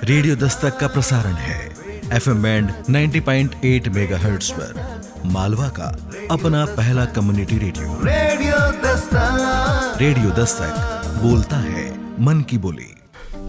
Radio Dastak का प्रसारण है FM बैंड 90.8 मेगाहर्ट्ज पर। मालवा का अपना पहला कम्युनिटी रेडियो दस्तक बोलता है मन की बोली।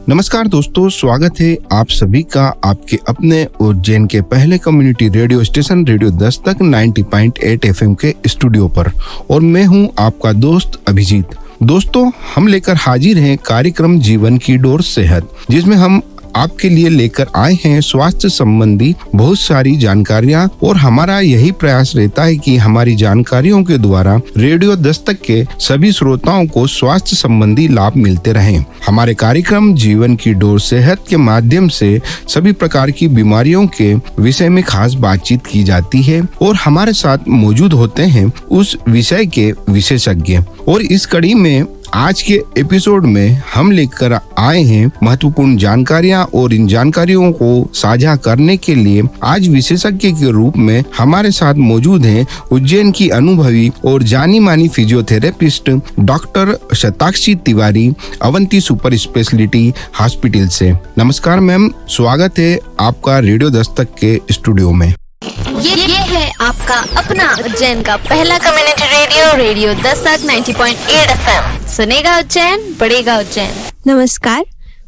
नमस्कार दोस्तों, स्वागत है आप सभी का आपके अपने उज्जैन के पहले community radio station radio Dastak 90.8 FM के स्टूडियो पर। और मैं हूं आपका दोस्त अभिजीत। दोस्तों, हम लेकर हाजिर हैं कार्यक्रम जीवन की डोर सेहत, जिसमें हम आपके लिए लेकर आए हैं स्वास्थ्य संबंधी बहुत सारी जानकारियां। और हमारा यही प्रयास रहता है कि हमारी जानकारियों के द्वारा रेडियो दस्तक के सभी श्रोताओं को स्वास्थ्य संबंधी लाभ मिलते रहें। हमारे कार्यक्रम जीवन की डोर सेहत के माध्यम से सभी प्रकार की बीमारियों के विषय में खास बातचीत की जाती है और हमारे साथ मौजूद होते हैं उस विषय के विशेषज्ञ। और इस कड़ी में आज के एपिसोड में हम लेकर आए हैं महत्वपूर्ण जानकारियां, और इन जानकारियों को साझा करने के लिए आज विशेषज्ञ के रूप में हमारे साथ मौजूद हैं उज्जैन की अनुभवी और जानी मानी physiotherapist doctor Shatakshi Tiwari, Avanti super speciality hospital से। नमस्कार मैम, स्वागत है आपका रेडियो दस्तक के स्टूडियो में। ये है आपका अपना उज्जैन का पहला कम्युनिटी रेडियो दस्तक 90.8 FM। सुनेगा उज्जैन, बढ़ेगा उज्जैन। नमस्कार,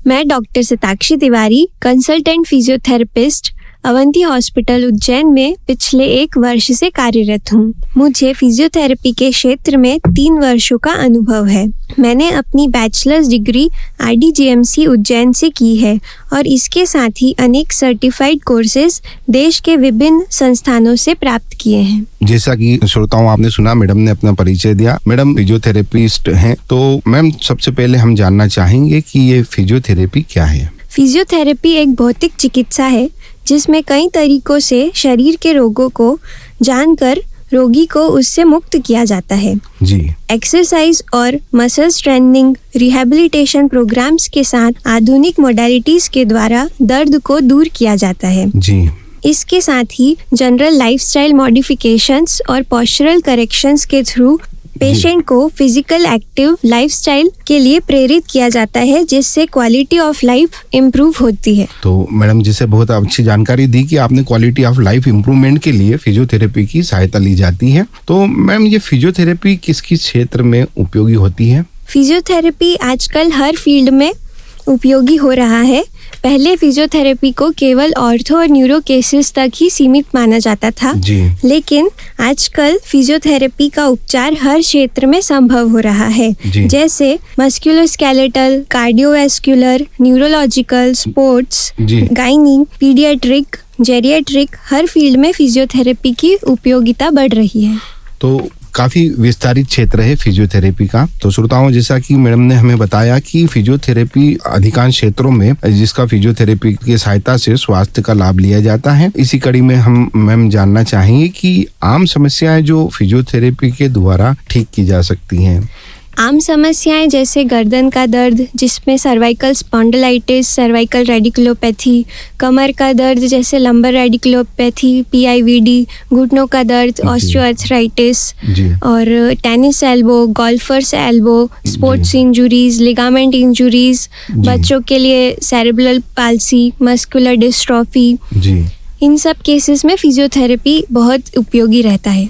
मैं doctor Shatakshi Tiwari, consultant physiotherapist, Avanti hospital Ujjain में पिछले 1 वर्ष से कार्यरत हूँ। मुझे फिजियोथेरेपी के क्षेत्र में 3 वर्षों का अनुभव है। मैंने अपनी बैचलर्स डिग्री IDGMC उज्जैन से की है और इसके साथ ही अनेक सर्टिफाइड कोर्सेज देश के विभिन्न संस्थानों से प्राप्त किए हैं। जैसा कि श्रोताओं आपने सुना, मैडम ने अपना परिचय दिया। मैडम फिजियोथेरेपिस्ट हैं, तो मैम सबसे पहले हम जानना चाहेंगे कि ये फिजियोथेरेपी क्या है। फिजियोथेरेपी एक भौतिक चिकित्सा है जिसमें कई तरीकों से शरीर के रोगों को जानकर रोगी को उससे मुक्त किया जाता है जी। एक्सरसाइज और मसल स्ट्रेंथनिंग, रिहैबिलिटेशन प्रोग्राम्स के साथ आधुनिक मोडालिटीज के द्वारा दर्द को दूर किया जाता है जी। इसके साथ ही जनरल लाइफस्टाइल मॉडिफिकेशंस और पोस्चरल करेक्शंस के थ्रू पेशेंट को फिजिकल एक्टिव लाइफस्टाइल के लिए प्रेरित किया जाता है, जिससे क्वालिटी ऑफ लाइफ इम्प्रूव होती है। तो मैडम, जिसे बहुत अच्छी जानकारी दी कि आपने क्वालिटी ऑफ लाइफ इम्प्रूवमेंट के लिए फिजियोथेरेपी की सहायता ली जाती है। तो मैम, ये फिजियोथेरेपी किस किस क्षेत्र में उपयोगी होती है? फिजियोथेरेपी आजकल हर फील्ड में उपयोगी हो रहा है। पहले फिजियोथेरेपी को केवल ऑर्थो और न्यूरो केसेस तक ही सीमित माना जाता था जी। लेकिन आजकल फिजियोथेरेपी का उपचार हर क्षेत्र में संभव हो रहा है, जैसे musculoskeletal, cardiovascular, neurological, sports, gynae, paediatric, geriatric, हर फील्ड में फिजियोथेरेपी की उपयोगिता बढ़ रही है। तो काफी विस्तारित क्षेत्र है फिजियोथेरेपी का। तो श्रोताओं, जैसा कि मैडम ने हमें बताया कि फिजियोथेरेपी अधिकांश क्षेत्रों में जिसका फिजियोथेरेपी की सहायता से स्वास्थ्य का लाभ लिया जाता है। इसी कड़ी में हम मैम जानना चाहेंगे कि आम समस्याएं जो फिजियोथेरेपी के द्वारा ठीक की जा सकती हैं। आम समस्याएं जैसे गर्दन का दर्द जिसमें सर्वाइकल स्पॉन्डिलाइटिस, सर्वाइकल रेडिकुलोपैथी, कमर का दर्द जैसे लंबर रेडिकुलोपैथी, PIVD, घुटनों का दर्द, ऑस्टियोआर्थराइटिस, और tennis elbow, golfer's elbow, sports injuries, ligament injuries, बच्चों के लिए सेरेब्रल पाल्सी, मस्कुलर डिस्ट्रॉफी, इन सब केसेस में फिजियोथेरेपी बहुत उपयोगी रहता है।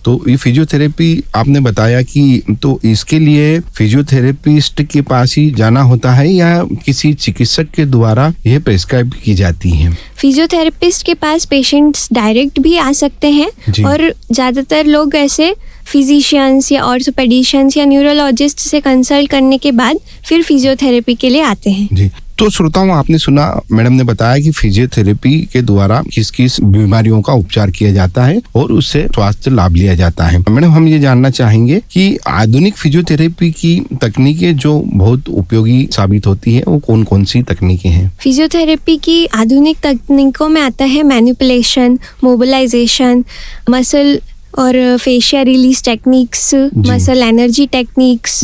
तो ये फिजियोथेरेपी आपने बताया कि तो इसके लिए फिजियोथेरेपिस्ट के पास ही जाना होता है या किसी चिकित्सक के द्वारा यह प्रेस्क्राइब की जाती है? फिजियोथेरेपिस्ट के पास पेशेंट्स डायरेक्ट भी आ सकते हैं और ज्यादातर लोग ऐसे फिजिशियंस या ऑर्थोपेडिशियंस या न्यूरोलॉजिस्ट से कंसल्ट करने के बाद फिर फिजियोथेरेपी के लिए आते हैं जी। तो श्रोताओं, आपने सुना, मैडम ने बताया कि फिजियोथेरेपी के द्वारा किस किस बीमारियों का उपचार किया जाता है और उससे स्वास्थ्य लाभ लिया जाता है। मैडम, हम ये जानना चाहेंगे कि आधुनिक फिजियोथेरेपी की तकनीकें जो बहुत उपयोगी साबित होती है वो कौन कौन सी तकनीकें हैं? फिजियोथेरेपी की आधुनिक तकनीकों में आता है मैनिपुलेशन, मोबिलाइजेशन, मसल और fascial release techniques, muscle energy techniques,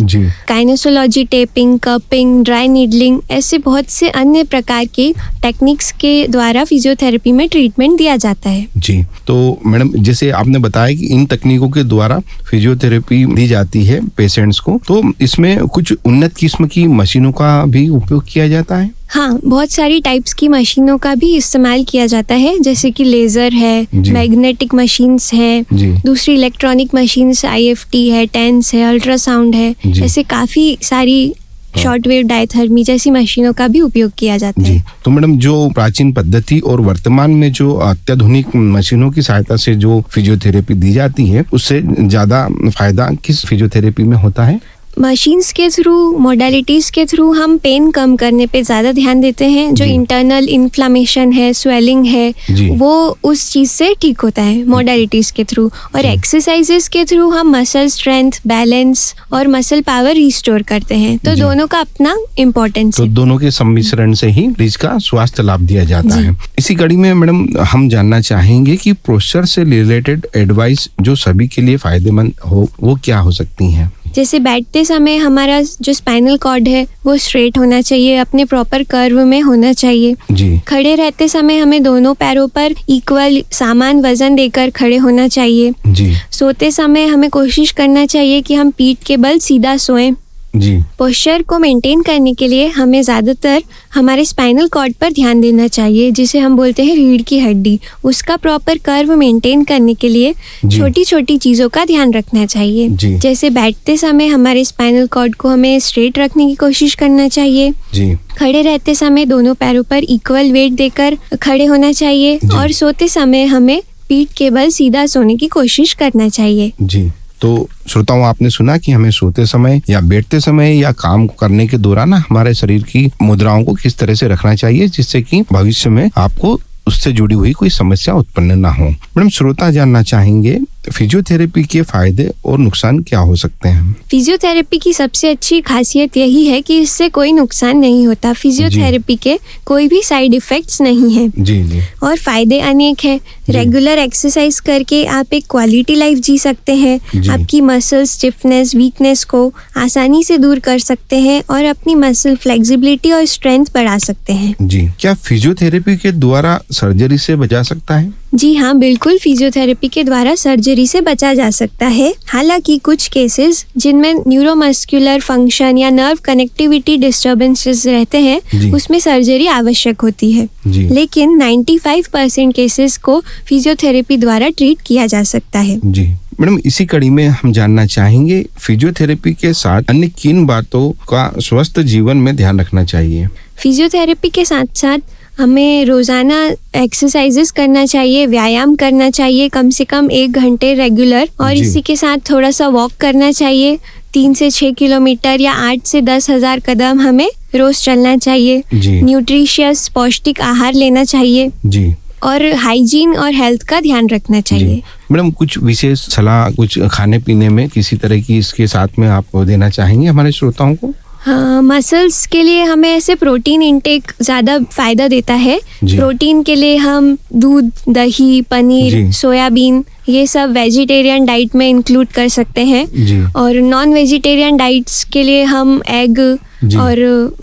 kinesiology, taping, cupping, dry needling, ऐसे बहुत से अन्य प्रकार के टेक्निक्स के द्वारा फिजियोथेरेपी में ट्रीटमेंट दिया जाता है जी। तो मैडम, जैसे आपने बताया कि इन तकनीकों के द्वारा फिजियोथेरेपी दी जाती है पेशेंट्स को, तो इसमें कुछ उन्नत किस्म की मशीनों का भी उपयोग किया जाता है? हाँ, बहुत सारी टाइप्स की मशीनों का भी इस्तेमाल किया जाता है, जैसे कि लेज़र है, जी। मैग्नेटिक मशीन्स हैं, जी। दूसरी इलेक्ट्रॉनिक मशीन्स IFT है, टेंस है, अल्ट्रासाउंड है, जी। ऐसे काफ़ी सारी शॉर्ट वेव डायथर्मी जैसी मशीनों का भी उपयोग किया जाता जी। है। तो मैडम, जो प्राचीन पद्धति और वर्तमान में जो अत्याधुनिक मशीनों की सहायता से जो फिजियोथेरेपी दी जाती है, उससे ज्यादा फायदा किस फिजियोथेरेपी में होता है? मशीन्स के थ्रू, मोडालिटीज़ के थ्रू हम पेन कम करने पे ज़्यादा ध्यान देते हैं। जो जी। इंटरनल इन्फ्लामेशन है, स्वेलिंग है, जी। वो उस चीज़ से ठीक होता है मोडालिटीज़ के थ्रू। और एक्सरसाइजेस के थ्रू हम मसल स्ट्रेंथ, बैलेंस और मसल पावर रिस्टोर करते हैं। तो जी। दोनों का अपना इम्पोर्टेंस तो है। दोनों के सम्मिश्रण से ही मरीज का स्वास्थ्य लाभ दिया जाता जी। है। इसी कड़ी में मैडम हम जानना चाहेंगे कि पोस्चर से रिलेटेड एडवाइस जो सभी के लिए फायदेमंद हो, वो क्या हो सकती हैं? जैसे बैठते समय हमारा जो स्पाइनल कॉर्ड है वो स्ट्रेट होना चाहिए, अपने प्रॉपर कर्व में होना चाहिए। जी। खड़े रहते समय हमें दोनों पैरों पर इक्वल समान वजन देकर खड़े होना चाहिए। जी। सोते समय हमें कोशिश करना चाहिए कि हम पीठ के बल सीधा सोएं। जी। पोस्चर को मेंटेन करने के लिए हमें ज़्यादातर हमारे स्पाइनल कॉर्ड पर ध्यान देना चाहिए, जिसे हम बोलते हैं रीढ़ की हड्डी। उसका प्रॉपर कर्व मेंटेन करने के लिए जी। छोटी छोटी चीज़ों का ध्यान रखना चाहिए। जी। जैसे बैठते समय हमारे स्पाइनल कॉर्ड को हमें स्ट्रेट रखने की कोशिश करना चाहिए। जी। खड़े रहते समय दोनों पैरों पर इक्वल वेट देकर खड़े होना चाहिए। जी। और सोते समय हमें पीठ के बल सीधा सोने की कोशिश करना चाहिए। जी। तो श्रोताओं, आपने सुना कि हमें सोते समय या बैठते समय या काम करने के दौरान हमारे शरीर की मुद्राओं को किस तरह से रखना चाहिए, जिससे कि भविष्य में आपको उससे जुड़ी हुई कोई समस्या उत्पन्न ना हो। मैडम, श्रोता जानना चाहेंगे फिजियोथेरेपी के फायदे और नुकसान क्या हो सकते हैं? फिजियोथेरेपी की सबसे अच्छी खासियत यही है कि इससे कोई नुकसान नहीं होता। फिजियोथेरेपी के कोई भी साइड इफेक्ट्स नहीं है। जी। जी। और फायदे अनेक हैं। रेगुलर एक्सरसाइज करके आप एक क्वालिटी लाइफ जी सकते हैं। जी। आपकी मसल स्टिफनेस, वीकनेस को आसानी से दूर कर सकते हैं और अपनी मसल फ्लेक्सिबिलिटी और स्ट्रेंथ बढ़ा सकते हैं। जी। क्या फिजियोथेरेपी के द्वारा सर्जरी से बचा सकता है? जी हाँ, बिल्कुल फिजियोथेरेपी के द्वारा सर्जरी से बचा जा सकता है। हालांकि कुछ केसेस जिनमें न्यूरोमस्कुलर फंक्शन या नर्व कनेक्टिविटी डिस्टर्बेंसेस रहते जी। हैं, उसमें सर्जरी आवश्यक होती है। जी। लेकिन 95% केसेस को फिजियोथेरेपी द्वारा ट्रीट किया जा सकता है। जी। मैडम, इसी कड़ी में हम जानना चाहेंगे फिजियोथेरेपी के साथ अन्य किन बातों का स्वस्थ जीवन में ध्यान रखना चाहिए? फिजियोथेरेपी के साथ साथ हमें रोजाना एक्सरसाइजेस करना चाहिए, व्यायाम करना चाहिए कम से कम 1 घंटे रेगुलर। और जी। इसी के साथ थोड़ा सा वॉक करना चाहिए। 3 से 6 किलोमीटर या 8 से 10 हजार कदम हमें रोज चलना चाहिए। जी। न्यूट्रिशियस पौष्टिक आहार लेना चाहिए जी। और हाइजीन और हेल्थ का ध्यान रखना चाहिए। जी। मैडम, कुछ विशेष सलाह कुछ खाने पीने में किसी तरह की इसके साथ में आप देना चाहेंगे हमारे श्रोताओं को? हाँ, मसल्स के लिए हमें ऐसे प्रोटीन इंटेक ज़्यादा फायदा देता है। जी। प्रोटीन के लिए हम दूध, दही, पनीर, जी। सोयाबीन, ये सब वेजिटेरियन डाइट में इंक्लूड कर सकते हैं। जी। और नॉन वेजिटेरियन डाइट्स के लिए हम एग जी। और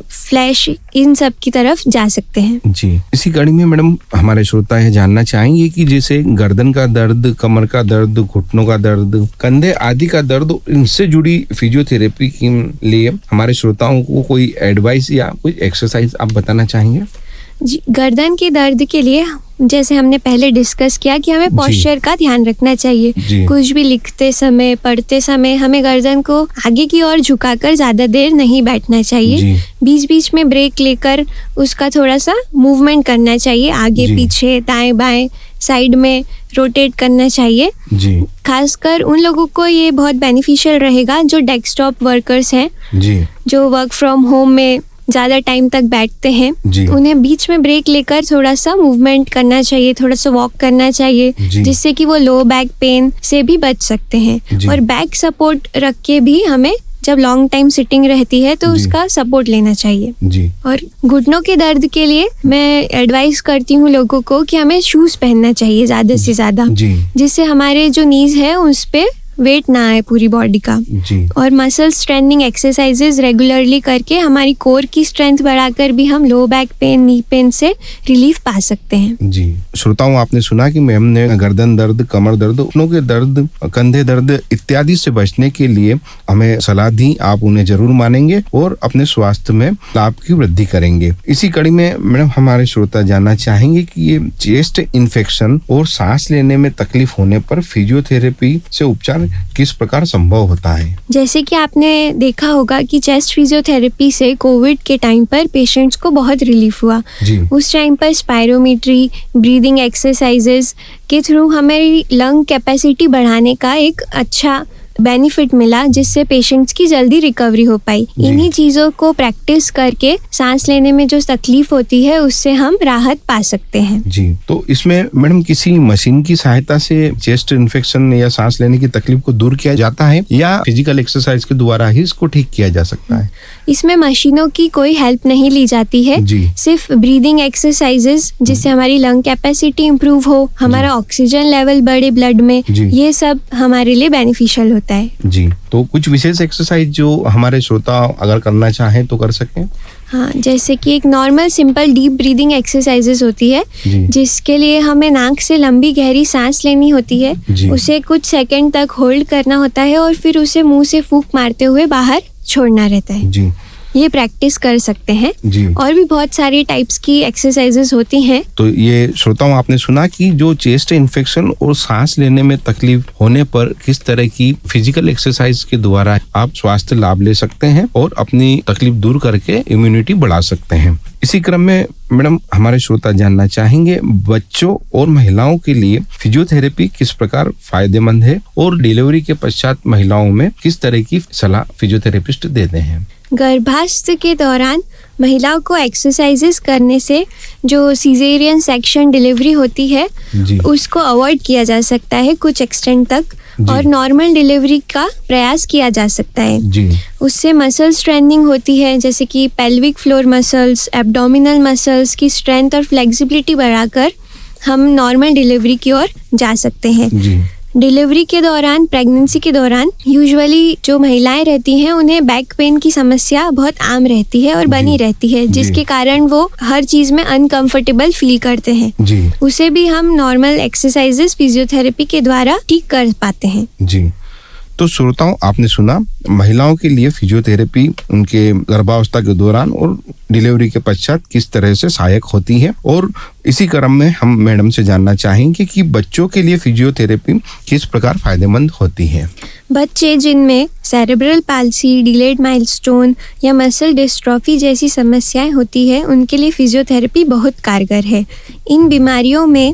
फ्लैश, इन सब की तरफ जा सकते हैं। जी। इसी कड़ी में मैडम हमारे श्रोता यह जानना चाहेंगे कि जैसे गर्दन का दर्द, कमर का दर्द, घुटनों का दर्द, कंधे आदि का दर्द, इनसे जुड़ी फिजियोथेरेपी के लिए हमारे श्रोताओं को कोई एडवाइस या कोई एक्सरसाइज आप बताना चाहेंगे? जी, गर्दन के दर्द के लिए जैसे हमने पहले डिस्कस किया कि हमें पोस्चर का ध्यान रखना चाहिए। जी। कुछ भी लिखते समय, पढ़ते समय हमें गर्दन को आगे की ओर झुकाकर ज़्यादा देर नहीं बैठना चाहिए। जी। बीच बीच में ब्रेक लेकर उसका थोड़ा सा मूवमेंट करना चाहिए, आगे जी। पीछे, दाएं बाएं, साइड में रोटेट करना चाहिए। जी। खासकर उन लोगों को ये बहुत बेनिफिशियल रहेगा जो डेस्कटॉप वर्कर्स हैं, जी। जो वर्क फ्रॉम होम में ज़्यादा टाइम तक बैठते हैं। जी। उन्हें बीच में ब्रेक लेकर थोड़ा सा मूवमेंट करना चाहिए, थोड़ा सा वॉक करना चाहिए, जी। जिससे कि वो लो बैक पेन से भी बच सकते हैं। जी। और बैक सपोर्ट रख के भी हमें जब लॉन्ग टाइम सिटिंग रहती है तो जी। उसका सपोर्ट लेना चाहिए। जी। और घुटनों के दर्द के लिए मैं एडवाइस करती हूँ लोगों को कि हमें शूज़ पहनना चाहिए ज़्यादा से ज़्यादा, जी। जिससे हमारे जो नीज है उस पे वेट ना आए पूरी बॉडी का। जी और मसल स्ट्रेंथनिंग एक्सरसाइजेज रेगुलरली करके हमारी कोर की स्ट्रेंथ बढ़ाकर भी हम low back pain, knee pain से रिलीफ पा सकते हैं। जी श्रोताओं, आपने सुना कि मैम ने गर्दन दर्द, कमर दर्द, घुटनों के दर्द, कंधे दर्द इत्यादि से बचने के लिए हमें सलाह दी। आप उन्हें जरूर मानेंगे और अपने स्वास्थ्य में लाभ की वृद्धि करेंगे। इसी कड़ी में मैडम हमारे श्रोता जानना चाहेंगे कि ये चेस्ट इन्फेक्शन और सांस लेने में तकलीफ होने पर फिजियोथेरेपी से उपचार किस प्रकार संभव होता है? जैसे कि आपने देखा होगा कि चेस्ट फिजियोथेरेपी से कोविड के टाइम पर पेशेंट्स को बहुत रिलीफ हुआ। जी उस टाइम पर स्पायरोमेट्री, ब्रीदिंग एक्सरसाइजेज के थ्रू हमारी लंग कैपेसिटी बढ़ाने का एक अच्छा बेनिफिट मिला, जिससे पेशेंट्स की जल्दी रिकवरी हो पाई। इन्हीं चीज़ों को प्रैक्टिस करके सांस लेने में जो तकलीफ होती है उससे हम राहत पा सकते हैं। जी, तो इसमें मैडम किसी मशीन की सहायता से चेस्ट इन्फेक्शन या सांस लेने की तकलीफ को दूर किया जाता है या फिजिकल एक्सरसाइज के द्वारा ही इसको ठीक किया जा सकता है? इसमें मशीनों की कोई हेल्प नहीं ली जाती है। जी। सिर्फ ब्रीदिंग एक्सरसाइजेस जिससे हमारी लंग कैपेसिटी इंप्रूव हो, हमारा ऑक्सीजन लेवल बढ़े ब्लड में, जी। ये सब हमारे लिए बेनिफिशियल होता है। जी, तो कुछ विशेष एक्सरसाइज जो हमारे श्रोता अगर करना चाहें तो कर सकें? हाँ, जैसे कि एक normal simple deep breathing exercises होती है, जी। जिसके लिए हमें नाक से लंबी गहरी सांस लेनी होती है। जी। उसे कुछ सेकंड तक होल्ड करना होता है और फिर उसे मुंह से फूंक मारते हुए बाहर छोड़ना रहता है। जी ये प्रैक्टिस कर सकते हैं। जी। और भी बहुत सारी टाइप्स की एक्सरसाइजेस होती हैं। तो ये श्रोताओं, आपने सुना कि जो चेस्ट इन्फेक्शन और सांस लेने में तकलीफ होने पर किस तरह की फिजिकल एक्सरसाइज के द्वारा आप स्वास्थ्य लाभ ले सकते हैं और अपनी तकलीफ दूर करके इम्यूनिटी बढ़ा सकते हैं। इसी क्रम में मैडम हमारे श्रोता जानना चाहेंगे बच्चों और महिलाओं के लिए फिजियोथेरेपी किस प्रकार फायदेमंद है और डिलीवरी के पश्चात महिलाओं में किस तरह की सलाह फिजियोथेरेपिस्ट देते हैं? गर्भावस्था के दौरान महिलाओं को एक्सरसाइजेस करने से जो सीजेरियन सेक्शन डिलीवरी होती है जी। उसको अवॉइड किया जा सकता है कुछ एक्सटेंट तक, जी। और नॉर्मल डिलीवरी का प्रयास किया जा सकता है। जी उससे मसल स्ट्रेंथनिंग होती है, जैसे कि pelvic floor muscles, abdominal muscles की स्ट्रेंथ और फ्लेक्सिबिलिटी बढ़ाकर हम नॉर्मल डिलीवरी की ओर जा सकते हैं। जी डिलीवरी के दौरान, प्रेगनेंसी के दौरान यूजुअली जो महिलाएं रहती हैं उन्हें बैक पेन की समस्या बहुत आम रहती है और बनी रहती है, जिसके कारण वो हर चीज़ में अनकंफर्टेबल फील करते हैं। जी उसे भी हम नॉर्मल एक्सरसाइजेस फिजियोथेरेपी के द्वारा ठीक कर पाते हैं। जी, तो श्रोताओं, आपने सुना महिलाओं के लिए फिजियोथेरेपी उनके गर्भावस्था के दौरान और डिलीवरी के पश्चात किस तरह से सहायक होती है, और इसी क्रम में हम मैडम से जानना चाहेंगे कि बच्चों के लिए फिजियोथेरेपी किस प्रकार फायदेमंद होती है। बच्चे जिनमें सेरेब्रल पाल्सी, डिलेड माइलस्टोन या मसल डिस्ट्रॉफी जैसी समस्याएं होती है उनके लिए फिजियोथेरेपी बहुत कारगर है। इन बीमारियों में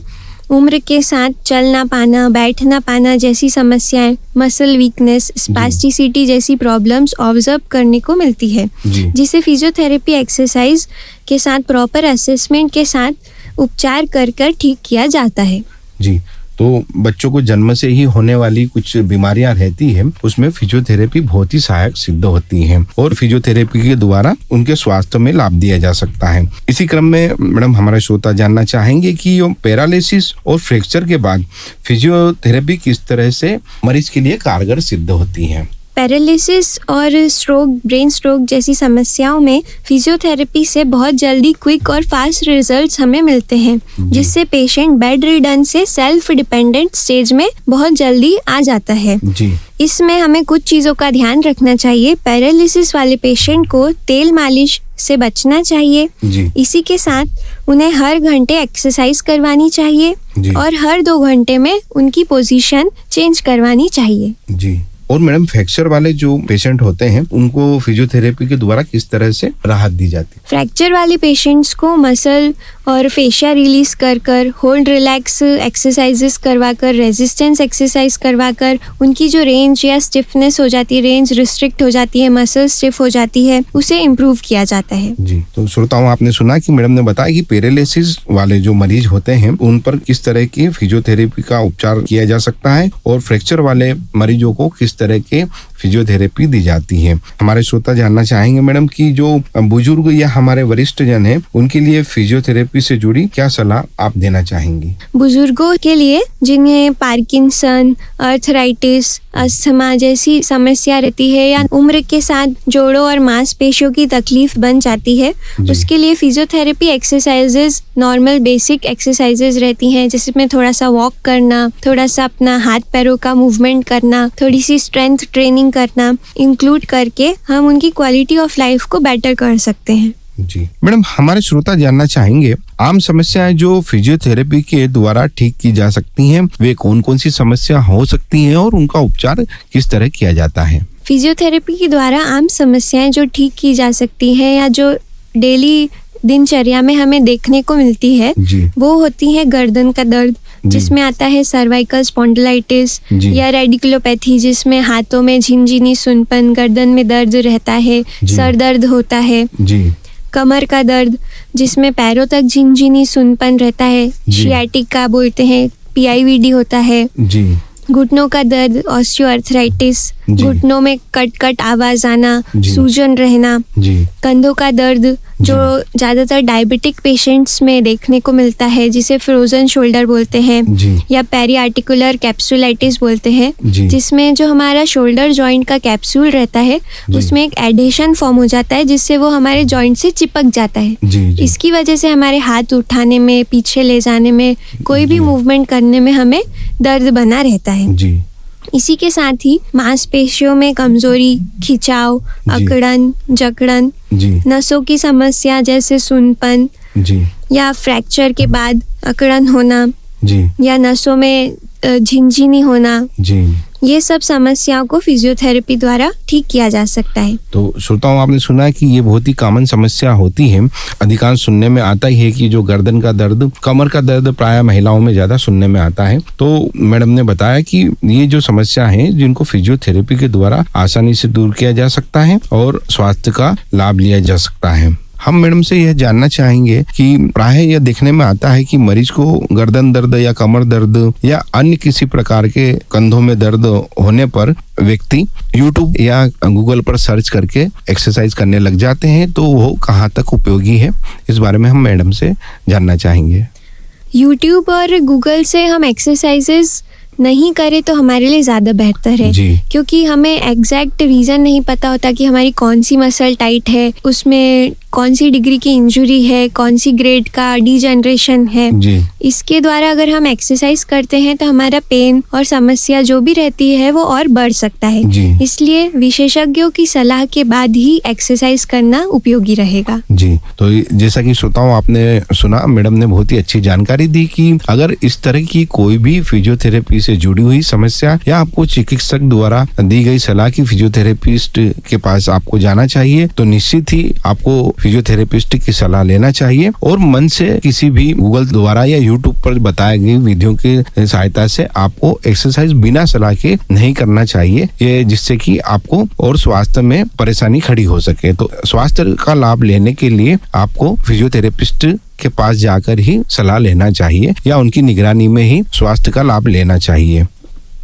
उम्र के साथ चल ना पाना, बैठ ना पाना जैसी समस्याएं, मसल वीकनेस, स्पास्टिसिटी जैसी प्रॉब्लम्स ऑब्जर्व करने को मिलती है, जिसे फिजियोथेरेपी एक्सरसाइज के साथ प्रॉपर असेसमेंट के साथ उपचार कर ठीक किया जाता है। जी, तो बच्चों को जन्म से ही होने वाली कुछ बीमारियां रहती हैं, उसमें फिजियोथेरेपी बहुत ही सहायक सिद्ध होती है और फिजियोथेरेपी के द्वारा उनके स्वास्थ्य में लाभ दिया जा सकता है। इसी क्रम में मैडम हमारे श्रोता जानना चाहेंगे कि पैरालिसिस और फ्रैक्चर के बाद फिजियोथेरेपी किस तरह से मरीज के लिए कारगर सिद्ध होती है। पैरालिसिस और स्ट्रोक, ब्रेन स्ट्रोक जैसी समस्याओं में फिजियोथेरेपी से बहुत जल्दी क्विक और फास्ट रिजल्ट्स हमें मिलते हैं, जिससे पेशेंट बेड रिडन से सेल्फ डिपेंडेंट स्टेज में बहुत जल्दी आ जाता है। जी। इसमें हमें कुछ चीज़ों का ध्यान रखना चाहिए। पैरालिसिस वाले पेशेंट को तेल मालिश से बचना चाहिए। जी। इसी के साथ उन्हें हर घंटे एक्सरसाइज करवानी चाहिए और हर 2 घंटे में उनकी पोजीशन चेंज करवानी चाहिए। जी। और मैडम फ्रैक्चर वाले जो पेशेंट होते हैं उनको फिजियोथेरेपी के द्वारा किस तरह से राहत दी जाती है? फ्रैक्चर वाले पेशेंट्स को मसल और फेशिया रिलीज कर होल्ड रिलैक्स एक्सरसाइजेस करवाकर, रेजिस्टेंस एक्सरसाइज करवाकर उनकी जो रेंज या स्टिफनेस हो जाती है, रेंज रिस्ट्रिक्ट हो जाती है, मसल स्टिफ हो जाती है, उसे इम्प्रूव किया जाता है। जी, तो श्रोताओं, आपने सुना कि मैडम ने बताया कि पैरालिसिस वाले जो मरीज होते हैं उन पर किस तरह की फिजियोथेरेपी का उपचार किया जा सकता है और फ्रैक्चर वाले मरीजों को किस तरह के फिजियोथेरेपी दी जाती है। हमारे श्रोता जानना चाहेंगे मैडम कि जो बुजुर्ग या हमारे वरिष्ठ जन हैं उनके लिए फिजियोथेरेपी से जुड़ी क्या सलाह आप देना चाहेंगी? बुजुर्गों के लिए जिन्हें पार्किंसन, अर्थराइटिस, अस्थमा जैसी समस्या रहती है या उम्र के साथ जोड़ों और मांसपेशियों की तकलीफ बन जाती है, उसके लिए physiotherapy exercises normal basic exercises रहती हैं, जिसमें थोड़ा सा वॉक करना, थोड़ा सा अपना हाथ पैरों का मूवमेंट करना, थोड़ी सी स्ट्रेंथ ट्रेनिंग करना इंक्लूड करके हम उनकी क्वालिटी ऑफ लाइफ को बेटर कर सकते हैं। जी मैडम, हमारे श्रोता जानना चाहेंगे आम समस्याएं जो फिजियोथेरेपी के द्वारा ठीक की जा सकती हैं, वे कौन कौन सी समस्या हो सकती हैं और उनका उपचार किस तरह किया जाता है? फिजियोथेरेपी के द्वारा आम समस्याएं जो ठीक की जा सकती हैं या जो डेली दिनचर्या में हमें देखने को मिलती है, वो होती है गर्दन का दर्द, जिसमें आता है सर्वाइकल स्पॉन्डिलाइटिस या रेडिकुलोपैथी, जिसमें हाथों में झिनझिनी सुनपन, गर्दन में दर्द रहता है, सर दर्द होता है। कमर का दर्द, जिसमें पैरों तक झिनझिनी सुनपन रहता है, शियाटिका बोलते हैं, PIVD होता है। घुटनों का दर्द, ऑस्टियोआर्थराइटिस, घुटनों में कट कट आवाज आना, सूजन रहना। कंधों का दर्द जो ज्यादातर डायबिटिक पेशेंट्स में देखने को मिलता है, जिसे फ्रोजन शोल्डर बोलते हैं, या पेरीआर्टिकुलर कैप्सुलाइटिस बोलते हैं, जिसमें जो हमारा शोल्डर जॉइंट का कैप्सूल रहता है उसमें एक एडेशन फॉर्म हो जाता है, जिससे वो हमारे जॉइंट से चिपक जाता है। इसकी वजह से हमारे हाथ उठाने में, पीछे ले जाने में, कोई भी मूवमेंट करने में हमें दर्द बना रहता है। इसी के साथ ही मांसपेशियों में कमजोरी, खिंचाव, अकड़न, जकड़न, नसों की समस्या जैसे सुनपन या फ्रैक्चर के बाद अकड़न होना या नसों में झिनझिनी होना, ये सब समस्याओं को फिजियोथेरेपी द्वारा ठीक किया जा सकता है। तो श्रोताओं, आपने सुना कि ये बहुत ही कॉमन समस्या होती है। अधिकांश सुनने में आता ही है कि जो गर्दन का दर्द, कमर का दर्द प्राय महिलाओं में ज्यादा सुनने में आता है। तो मैडम ने बताया कि ये जो समस्या है जिनको फिजियोथेरेपी के द्वारा आसानी से दूर किया जा सकता है और स्वास्थ्य का लाभ लिया जा सकता है। हम मैडम से यह जानना चाहेंगे कि प्राय यह देखने में आता है कि मरीज को गर्दन दर्द या कमर दर्द या अन्य किसी प्रकार के कंधों में दर्द होने पर व्यक्ति YouTube या गूगल पर सर्च करके एक्सरसाइज करने लग जाते हैं, तो वो कहाँ तक उपयोगी है, इस बारे में हम मैडम से जानना चाहेंगे। YouTube और गूगल से हम एक्सरसाइजेस नहीं करें तो हमारे लिए ज़्यादा बेहतर है, क्योंकि हमें एग्जैक्ट रीज़न नहीं पता होता कि हमारी कौन सी मसल टाइट है, उसमें कौन सी डिग्री की इंजरी है, कौन सी ग्रेड का डिजनरेशन है। इसके द्वारा अगर हम एक्सरसाइज करते हैं तो हमारा पेन और समस्या जो भी रहती है वो और बढ़ सकता है। इसलिए विशेषज्ञों की सलाह के बाद ही एक्सरसाइज करना उपयोगी रहेगा। तो जैसा कि श्रोताओं आपने सुना, मैडम ने बहुत ही अच्छी जानकारी दी कि अगर इस तरह की कोई भी फिजियोथेरेपी से जुड़ी हुई समस्या या आपको चिकित्सक द्वारा दी गई सलाह की फिजियोथेरेपिस्ट के पास आपको जाना चाहिए, तो निश्चित ही आपको फिजियोथेरेपिस्ट की सलाह लेना चाहिए और मन से किसी भी गूगल द्वारा या यूट्यूब पर बताई गई वीडियो की सहायता से आपको एक्सरसाइज बिना सलाह के नहीं करना चाहिए, ये जिससे कि आपको और स्वास्थ्य में परेशानी खड़ी हो सके। तो स्वास्थ्य का लाभ लेने के लिए आपको फिजियोथेरेपिस्ट के पास जाकर ही सलाह लेना चाहिए या उनकी निगरानी में ही स्वास्थ्य का लाभ लेना चाहिए।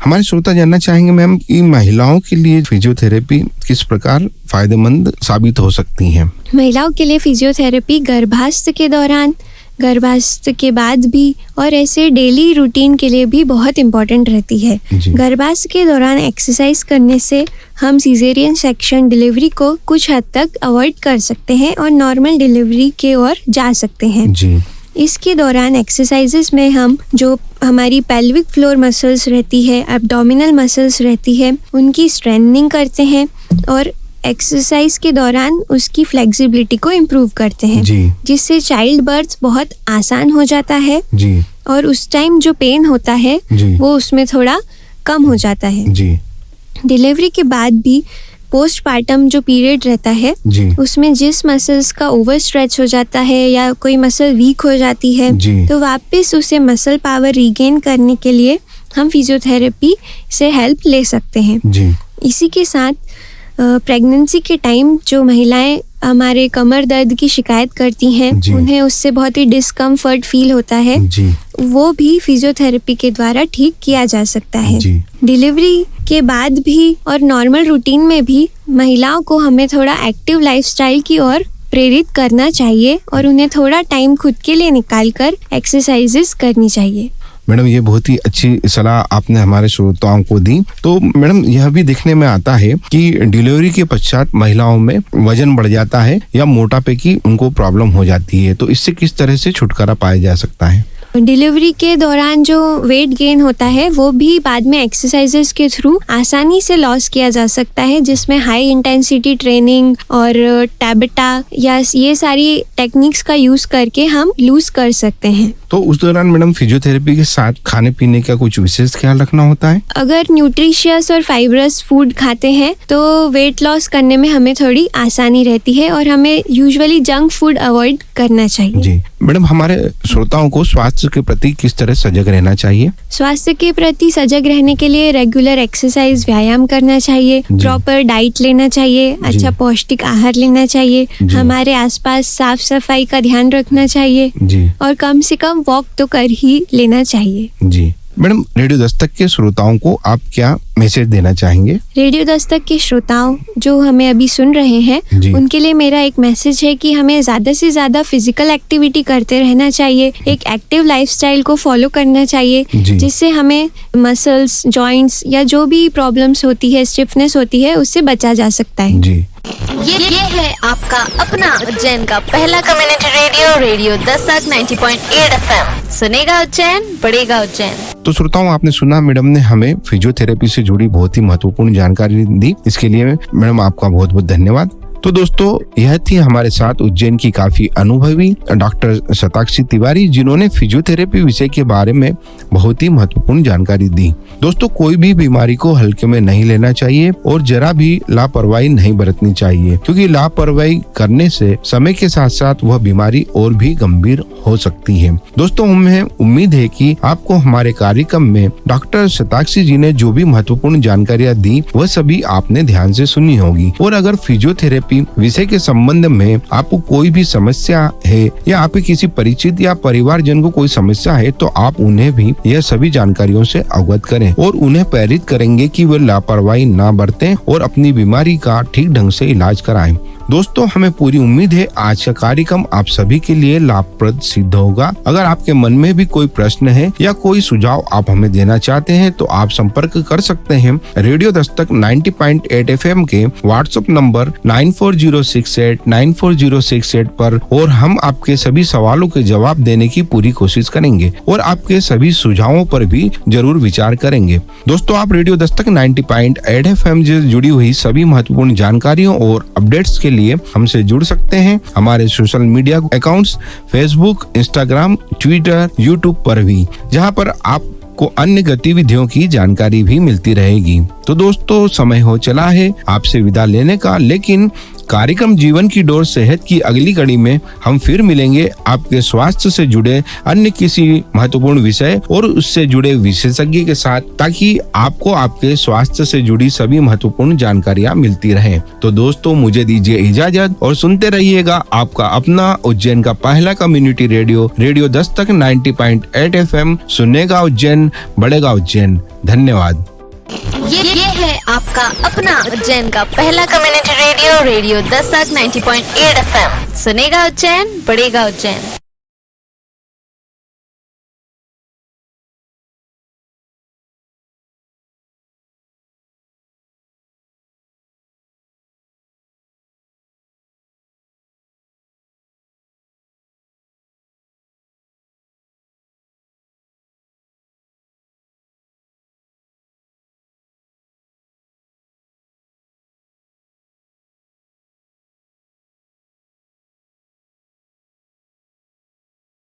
हमारे श्रोता जानना चाहेंगे मैम कि महिलाओं के लिए फिजियोथेरेपी किस प्रकार फायदेमंद साबित हो सकती है? महिलाओं के लिए फिजियोथेरेपी गर्भावस्था के दौरान, गर्भावस्था के बाद भी और ऐसे डेली रूटीन के लिए भी बहुत इम्पोर्टेंट रहती है। गर्भावस्था के दौरान एक्सरसाइज करने से हम सीजेरियन सेक्शन डिलीवरी को कुछ हद तक अवॉइड कर सकते हैं और नॉर्मल डिलीवरी के ओर जा सकते हैं। इसके दौरान एक्सरसाइजेस में हम जो हमारी पेल्विक फ्लोर मसल्स रहती है, एब्डोमिनल मसल्स रहती है, उनकी स्ट्रेंथनिंग करते हैं और एक्सरसाइज के दौरान उसकी फ्लेक्सिबिलिटी को इम्प्रूव करते हैं, जिससे चाइल्ड बर्थ बहुत आसान हो जाता है और उस टाइम जो पेन होता है वो उसमें थोड़ा कम हो जाता है। डिलीवरी के बाद भी पोस्टपार्टम जो पीरियड रहता है उसमें जिस मसल्स का ओवर स्ट्रेच हो जाता है या कोई मसल वीक हो जाती है, तो वापस उसे मसल पावर रीगेन करने के लिए हम फिजियोथेरेपी से हेल्प ले सकते हैं। इसी के साथ प्रेगनेंसी के टाइम जो महिलाएं हमारे कमर दर्द की शिकायत करती हैं, उन्हें उससे बहुत ही डिस्कम्फर्ट फील होता है, वो भी फिजियोथेरेपी के द्वारा ठीक किया जा सकता है। डिलीवरी के बाद भी और नॉर्मल रूटीन में भी महिलाओं को हमें थोड़ा एक्टिव लाइफस्टाइल की ओर प्रेरित करना चाहिए और उन्हें थोड़ा टाइम खुद के लिए निकालकर एक्सरसाइजेस करनी चाहिए। मैडम ये बहुत ही अच्छी सलाह आपने हमारे श्रोताओं को दी। तो मैडम यह भी देखने में आता है कि डिलीवरी के पश्चात महिलाओं में वजन बढ़ जाता है या मोटापे की उनको प्रॉब्लम हो जाती है, तो इससे किस तरह से छुटकारा पाया जा सकता है? डिलीवरी के दौरान जो वेट गेन होता है वो भी बाद में एक्सरसाइजेस के थ्रू आसानी से लॉस किया जा सकता है, जिसमें हाई इंटेंसिटी ट्रेनिंग और टैबेटा या ये सारी टेक्निक्स का यूज करके हम लूज कर सकते हैं। तो उस दौरान मैडम फिजियोथेरेपी के साथ खाने पीने का कुछ विशेष ख्याल रखना होता है? अगर न्यूट्रिशियस और फाइब्रस फूड खाते हैं तो वेट लॉस करने में हमें थोड़ी आसानी रहती है और हमें यूजुअली जंक फूड अवॉइड करना चाहिए। जी मैडम, हमारे श्रोताओं को स्वास्थ्य के प्रति किस तरह सजग रहना चाहिए? स्वास्थ्य के प्रति सजग रहने के लिए रेगुलर एक्सरसाइज, व्यायाम करना चाहिए, प्रॉपर डाइट लेना चाहिए, अच्छा पौष्टिक आहार लेना चाहिए, हमारे आसपास साफ सफाई का ध्यान रखना चाहिए जी, और कम से कम वॉक तो कर ही लेना चाहिए। जी मैडम, रेडियो दस्तक के श्रोताओं को आप क्या मैसेज देना चाहेंगे? रेडियो दस्तक के श्रोताओं जो हमें अभी सुन रहे हैं उनके लिए मेरा एक मैसेज है कि हमें ज्यादा से ज्यादा फिजिकल एक्टिविटी करते रहना चाहिए, एक एक्टिव लाइफस्टाइल को फॉलो करना चाहिए, जिससे हमें मसल्स, जॉइंट्स या जो भी प्रॉब्लम्स होती है, स्टिफनेस होती है, उससे बचा जा सकता है। जी ये है आपका अपना उज्जैन का पहला community radio, radio Dastak 90.8 FM। सुनेगा उज्जैन, बढ़ेगा उज्जैन। तो श्रोताओं, आपने सुना मैडम ने हमें फिजियोथेरेपी से जुड़ी बहुत ही महत्वपूर्ण जानकारी दी। इसके लिए मैडम आपका बहुत बहुत धन्यवाद। तो दोस्तों, यह थी हमारे साथ उज्जैन की काफी अनुभवी डॉक्टर शताक्षी तिवारी, जिन्होंने फिजियोथेरेपी विषय के बारे में बहुत ही महत्वपूर्ण जानकारी दी। दोस्तों, कोई भी बीमारी को हल्के में नहीं लेना चाहिए और जरा भी लापरवाही नहीं बरतनी चाहिए, क्योंकि लापरवाही करने से समय के साथ साथ वह बीमारी और भी गंभीर हो सकती है। दोस्तों, हमें उम्मीद है कि आपको हमारे कार्यक्रम में डॉक्टर शताक्षी जी ने जो भी महत्वपूर्ण जानकारियाँ दी वह सभी आपने ध्यान से सुनी होगी। और अगर फिजियोथेरेपी विषय के संबंध में आपको कोई भी समस्या है या आपके किसी परिचित या परिवारजन को कोई समस्या है, तो आप उन्हें भी यह सभी जानकारियों से अवगत करें और उन्हें प्रेरित करेंगे कि वे लापरवाही ना बरतें और अपनी बीमारी का ठीक ढंग से इलाज कराएं। दोस्तों, हमें पूरी उम्मीद है आज का कार्यक्रम आप सभी के लिए लाभप्रद सिद्ध होगा। अगर आपके मन में भी कोई प्रश्न है या कोई सुझाव आप हमें देना चाहते हैं तो आप संपर्क कर सकते हैं रेडियो दस्तक 90.8 FM के व्हाट्सएप नंबर 9406894068 पर, और हम आपके सभी सवालों के जवाब देने की पूरी कोशिश करेंगे और आपके सभी सुझावों पर भी जरूर विचार करेंगे। दोस्तों, आप रेडियो दस्तक 90.8 FM से जुड़ी हुई सभी महत्वपूर्ण जानकारियों और अपडेट्स के लिए हमसे जुड़ सकते हैं हमारे social media accounts Facebook, Instagram, Twitter, YouTube पर भी, जहां पर आपको अन्य गतिविधियों की जानकारी भी मिलती रहेगी। तो दोस्तों, समय हो चला है आपसे विदा लेने का, लेकिन कार्यक्रम जीवन की डोर सेहत की अगली कड़ी में हम फिर मिलेंगे आपके स्वास्थ्य से जुड़े अन्य किसी महत्वपूर्ण विषय और उससे जुड़े विशेषज्ञ के साथ, ताकि आपको आपके स्वास्थ्य से जुड़ी सभी महत्वपूर्ण जानकारियां मिलती रहें। तो दोस्तों, मुझे दीजिए इजाजत और सुनते रहिएगा आपका अपना उज्जैन का पहला community radio, radio Dastak 90.8 FM। सुनेगा उज्जैन, बढ़ेगा उज्जैन। धन्यवाद। ये है आपका अपना उज्जैन का पहला community radio, radio Dastak 90.8 FM। सुनेगा उज्जैन, बढ़ेगा उज्जैन।